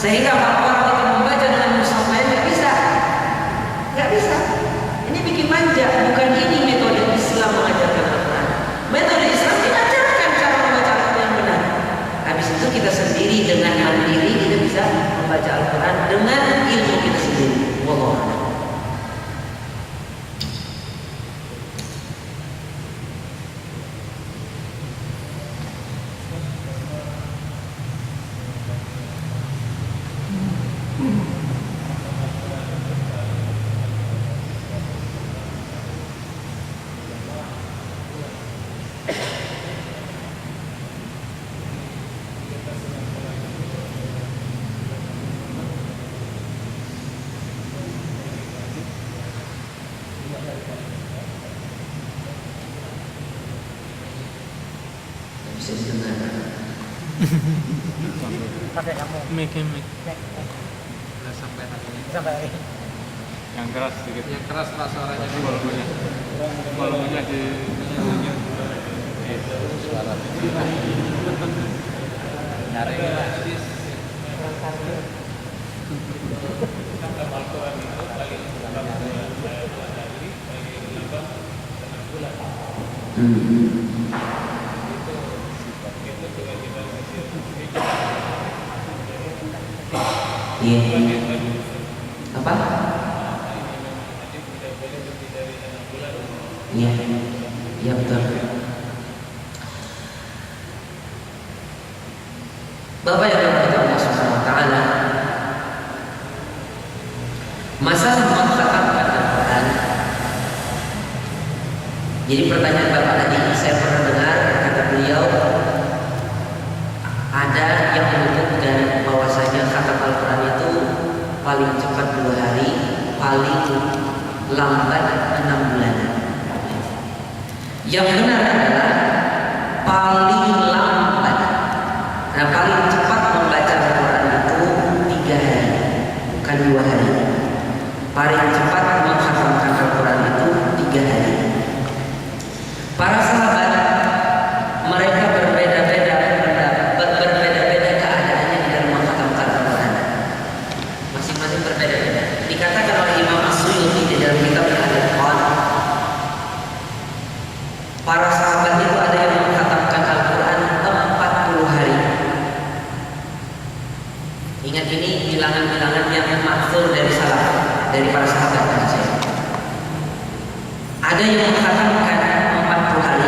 Sehingga kalau orang itu membaca dengan mushaf lain nggak bisa. Ini bikin manja. Bukan ini metode Islam mengajarkan Al-Quran. Metode Islam mengajarkan cara membaca Al-Quran yang benar. Habis itu kita sendiri dengan mandiri kita bisa membaca Al-Quran dengan ilmu kita sendiri. Wallahu a'lam. Bisa didengar. Pakai kamu. Mic. Udah sampai tadi. Sampai Yang keras sedikit. Yang keras pak suaranya di Volumenya di suara nyari Iya. Apa? Iya. Iya betul. Bapak yang dirahmati Allah Subhanahu wa taala, masalah mengkhatamkan Al-Quran. Jadi pertanyaan Bapak tadi saya pernah dengar kata beliau ada yang menyebutkan bahwasanya khatam Al-Quran itu paling cepat 2 hari, paling lambat 6 bulan. Yang benar adalah paling lambat. Nah, paling cepat membaca Al-Quran itu 3 hari, bukan 2 hari. Paling cepat menghatamkan Al-Quran itu 3 hari. Para sahabat mereka berbeda-beda keadaannya di dalam menghatamkan Al-Quran. Masing-masing berbeda-beda. Dikatakan oleh Imam As-Suyuti di dalam kitab Al-Quran, para sahabat itu ada yang menghatamkan Al-Quran 40 hari. Ingat ini bilangan-bilangan yang maksur dari salaf, dari para sahabat. Ada yang menghatamkan 40 hari,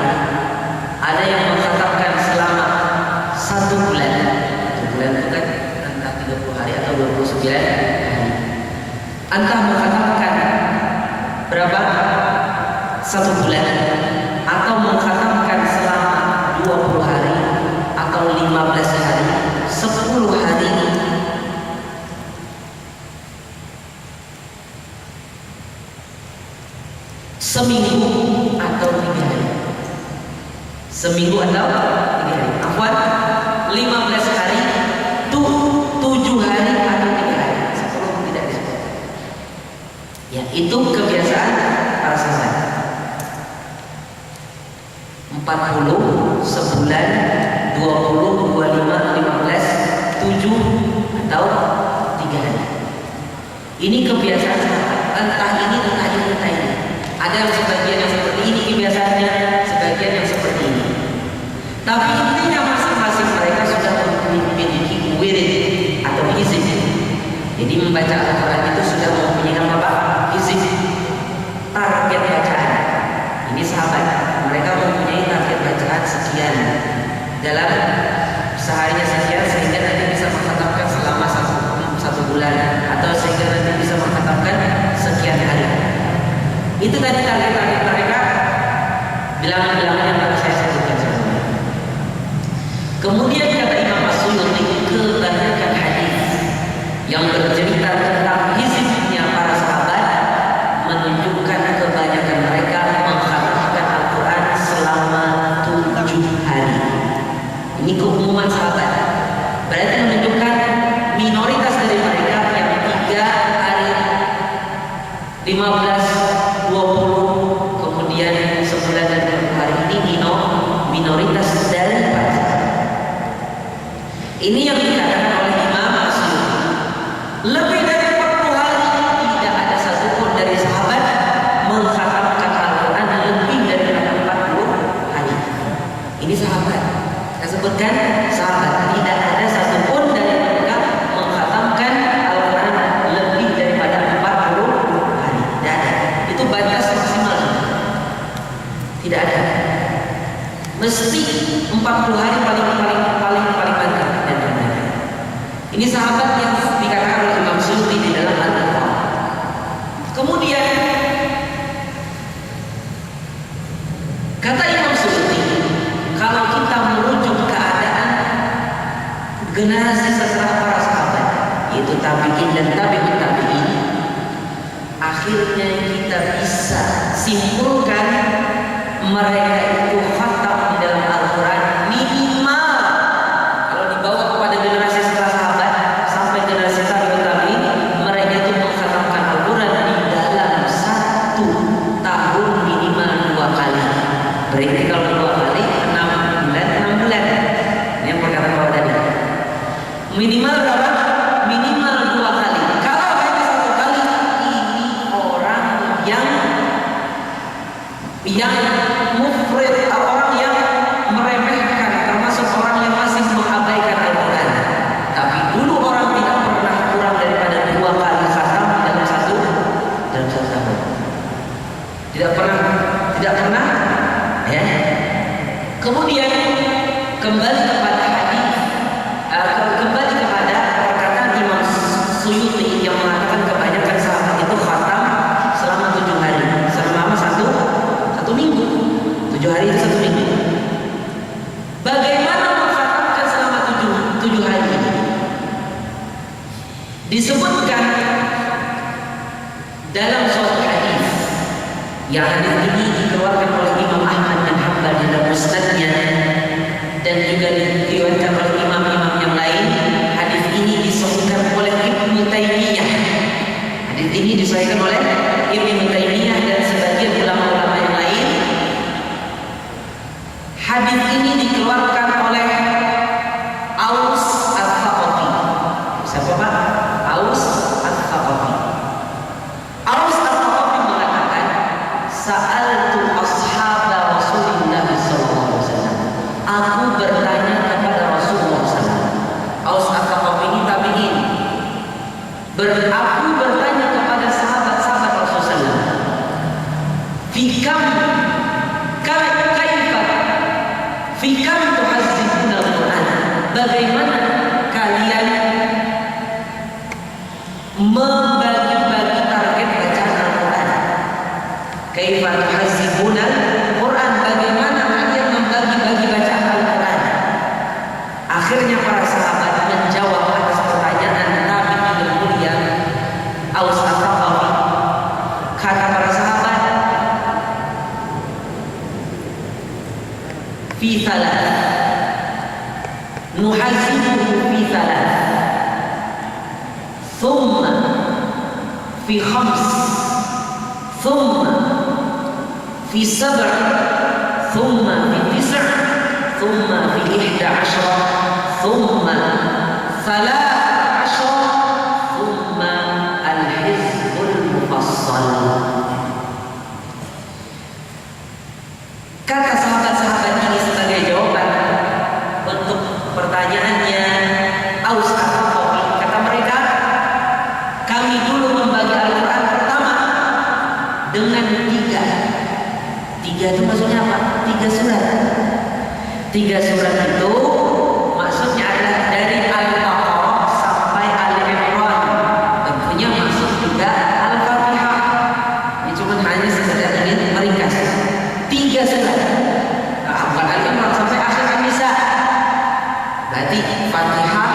ada yang menghatamkan selama 1 bulan. 1 bulan itu kan entah 30 hari atau 29 hari. Entah menghatamkan berapa? 1 bulan, atau menghatamkan selama 20 hari atau 15 hari, 10 hari, seminggu atau 3 hari. Seminggu atau 3 hari. Afwan, 15 hari, 7 hari atau 3 hari. 10 tidak disebut. Ya, itu kebiasaan para sahabat. 40, sebulan, 20, 25, 15, 7 atau 3 hari. Ini kebiasaan sahabat. Entah ini, entah ini, entah ini. Ada yang sebagian yang seperti ini kebiasaannya, sebagian yang seperti ini. Tapi intinya masing-masing mereka sudah memiliki wirid atau hizib. Jadi membaca Al-Quran itu sudah mempunyai apa? Hizib. Target bacaan. Ini sahabat, mereka mempunyai target bacaan sekian dalam seharinya sekian, sehingga nanti bisa menghatamkan selama satu bulan, atau sehingga nanti bisa menghatamkan sekian hari. Itu tadi target-target mereka, bilangan-bilangan yang tadi saya sebutkan sebelumnya. Kemudian kata Imam As-Suyuti, kebanyakan hadis yang bercerita tentang hizibnya para sahabat menunjukkan kebanyakan mereka menghatamkan Al-Quran selama 7 hari. Ini keumuman sahabat. Berarti menunjukkan minoritas dari mereka yang 3 hari, 15, 20, kemudian sebulan dan 20 hari ini minoritas dari para sahabat. Ini yang dikatakan oleh Imam As-Suyuti. Lebih dari 40 hari tidak ada satupun dari sahabat mengkhatamkan Al-Quran lebih daripada 40 hari. Ini sahabat. Saya sebutkan sahabat, tidak ada satupun dari mereka mengkhatamkan Al-Quran lebih daripada 40 hari. Tidak ada. Itu batas maksimal. Tidak ada. Mesti 40 hari paling banyak. Ini sahabat yang dikatakan oleh Imam Suyuti di dalam Al-Quran. Kemudian kata Imam Suyuti, kalau kita merujuk keadaan generasi setelah para sahabat, yaitu tabi'in dan tabi'ut tabi'in, akhirnya kita bisa simpulkan mereka itu khatam di dalam Al-Quran minimal kalau dibawa kepada generasi setelah sahabat sampai generasi tabi'ut tabi'in, mereka itu mengkhatamkan Al-Quran di dalam 1 tahun minimal 2 kali. Berarti kalau 2 kali 6 bulan. Ini yang perkataan bawah tadi. Minimal berapa? Minimal 2 kali. Kalau hanya 1 kali, ini orang yang mufrid, orang yang meremehkan, termasuk orang yang masih mengabaikan Al-Quran. Tapi dulu orang tidak pernah kurang daripada 2 kali khatam dalam satu tahun. Tidak pernah, ya. Kemudian kembali kepada hadis, kembali kepada perkataan Imam Suyuti yang mengatakan kebanyakan sahabat itu khatam selama 7 hari, selama satu minggu. 7 hari itu 1 minggu. Bagaimana mengkhatamkan selama 7 hari ini? Disebutkan dalam suatu hadis, yang hadis ini dikeluarkan oleh Imam Ahmad bin Hanbal di dalam musnadnya dan juga diriwayatkan oleh imam-imam yang lain. Hadis ini disahihkan oleh Ibnu Taimiyah. Hadis ini disahihkan oleh Ibnu Taimiyah dan sebagian ulama-ulama yang lain. Hadis ini dikeluarkan oleh Aus Al-Thaqafi. Siapa Pak? Aus Al-Thaqafi. Aus Al-Thaqafi mengatakan, sa'altu ashaba Rasulullah sallallahu alaihi wasallam. Aku bertanya kepada Rasulullah sallallahu alaihi wasallam. Aus Al-Thaqafi ini tabi'in. Aku bertanya kepada sahabat-sahabat Rasulullah sallallahu alaihi wasallam. Fikam tuhazzibuna Al-Quran. Bagaimana kalian membagi-bagi target bacaan Al-Quran? Kaifa tuhazzibuna Al-Quran. Bagaimana kalian membagi-bagi bacaan Al-Quran? Akhirnya para sahabat menjawab atas pertanyaan tabi'in yang mulia Aus Al-Thaqafi. Kata para sahabat, fi thalath, nuhazibuhu fi thalath, thumma fi khams, thumma fi sab', thumma fi tis', thumma fi 11, thumma 13, thumma al-hizbul mufassal. Kata sahabat-sahabat ini sebagai jawaban untuk pertanyaannya Aus Al-Thaqafi. Kata mereka, kami dulu membagi Al-Quran pertama dengan 3. 3 itu maksudnya apa? 3 surat. 3 surat itu maksudnya adalah dari Al-Baqarah sampai Al-Imran. Tentunya masuk juga Al-Fatihah. Ini cuma hanya sekedar ingin meringkas. 3 surat. Bukan Al-Imran sampai akhir An-Nisa. Berarti Fatihah,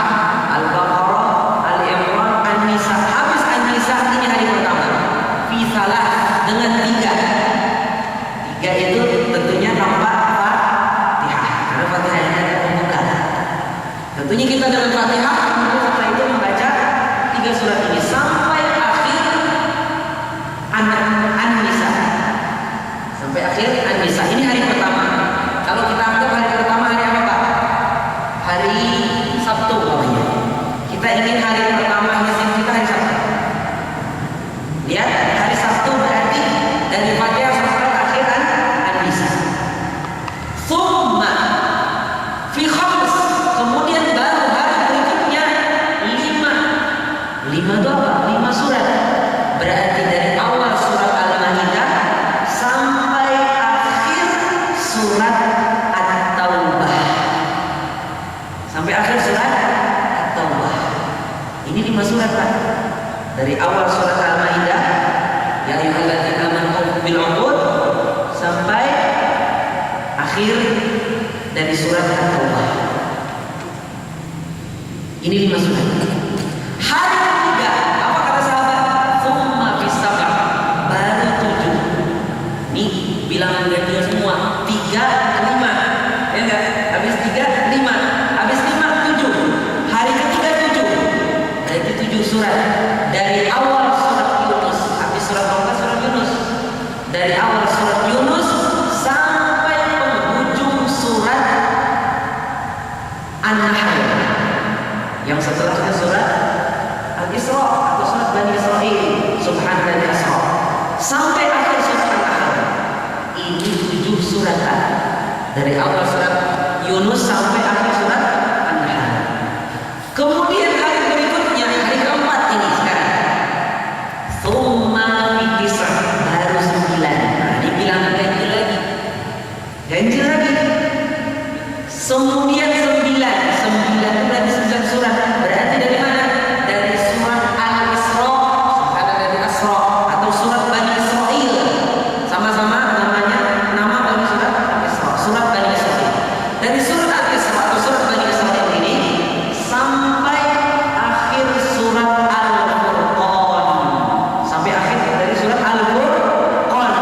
Al-Baqarah, Al-Imran, An-Nisa. Habis An-Nisa ini hari pertama. Fi salah dengan 3. 3 itu tentunya tanpa Fatihah. Karena Fatihah ini ada pembuka. Tentunya kita dengan Fatihah, kemudian setelah itu membaca 3 surat ini sampai akhir An-Nisa. Sampai akhir An-Nisa. Ini hari pertama. Kalau kita anggap hari pertama hari apa Pak? Hari Sabtu namanya. Kita ingin hari pertama hizib kita hari 5 itu apa? 5 surat. Berarti dari awal surat Al-Maidah sampai akhir surat At-Taubah. Sampai akhir surat At-Taubah. Ini 5 surat, Pak. Dari awal surat Al-Maidah, ya ayyuhalladzina amanu bil 'uqud, sampai akhir dari surat At-Taubah. Ini 5 surat. Hari ketiga, apa kata sahabat? Tsumma bis-sab'a, baru 7. Nih bilangan ganjil semua. 3 ke 5. Ya enggak? Habis 3 5. Habis 5 7. Hari ketiga 7. Berarti 7 surat. Dari awal surat Yunus, habis surat apa? Surat Yunus. Dari awal surat Yunus sampai penghujung surat An-Nahl. Yang setelahnya surat Al-Isra atau surat Bani Israil, Subhanallah Asra, sampai akhir surat Al-Nahl. Ini 7 surat dari awal surat Yunus sampai akhir surat An-Nahl. Kemudian hari berikutnya, hari keempat ini sekarang. Tsumma bi-tis'a, baru 9. Nah, dibilang ganjil lagi. Ganjil lagi. Kemudian 9 itu berarti 9 surat. Berarti dari mana? Dari surat Al-Isra, Subhanallah Asra, atau surat Bani Israil. Sama-sama namanya, nama bagi surat Al-Isra, surat Bani Israil. Dari surat Al-Isra atau surat Bani Israil ini sampai akhir surat Al-Furqan. Sampai akhir dari surat Al-Furqan.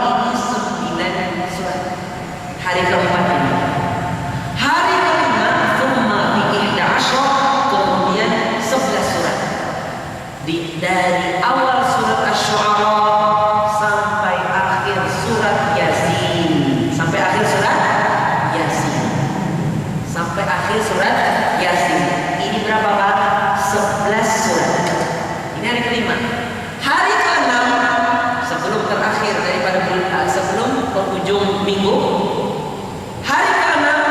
Ini 9 surat. Hari keempat ini. Hari kelima, tsumma bi 11, kemudian 11 surat. Dari awal surat Asy-Syu'ara sampai akhir surat Yasin. Sampai akhir surat Yasin. Sampai akhir surat Yasin. Ini berapa, Pak? 11 surat. Ini hari kelima. Hari keenam, sebelum terakhir daripada sebelum penghujung minggu. Hari keenam,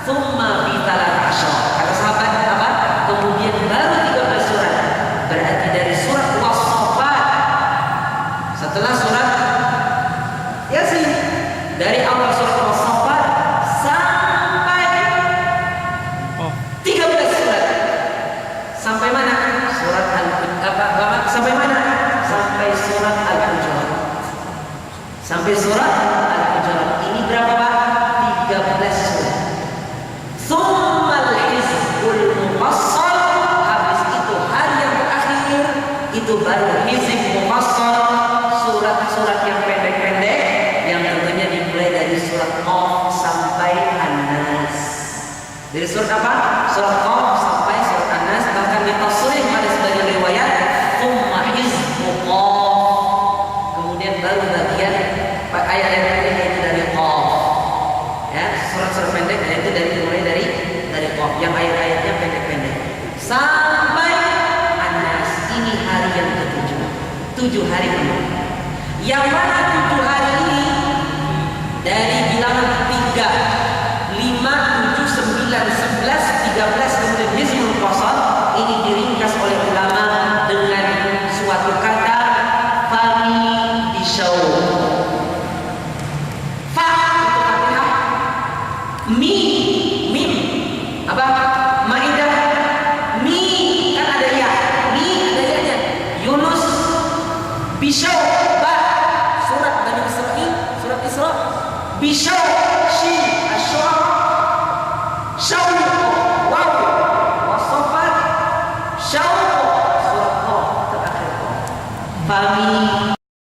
tsumma bi 13. Kata sahabat apa? Kemudian baru 13 surat. Berarti dari surat Was-Saffat, setelah surat Yasin, dari awal surat Was-Saffat sampai 13 surat. Sampai mana? Surat sampai mana? Sampai surat Al-Hujurat. Sampai surat Al-Hujurat. Ini berapa, Pak? 13 surat. Tsummal hizbul mufassal, habis itu hari yang terakhir itu baru hizb mufassal, surat-surat yang pendek-pendek yang tentunya dimulai dari surat Qaf sampai An-Nas. Dari surat apa? Surat Qaf sampai surat An-Nas, bahkan ditafsir pada sebagian riwayat tsumma hizbu Qaf. Kemudian baru bagian ayat yang terakhir itu dari Qaf. Ya, surat-surat pendek itu mulai dari Qaf, yang ayat-ayatnya pendek-pendek sampai An-Nas. Ini hari yang ke-7. 7 hari penuh. Yang mana 7 hari ini dari bilangan 3, 5, 7, 9, 11, 13 kemudian hizbul mufassal. Ini diringkas oleh ulama dengan suatu kata fami bisyaur. Fa itu Fatihah, mi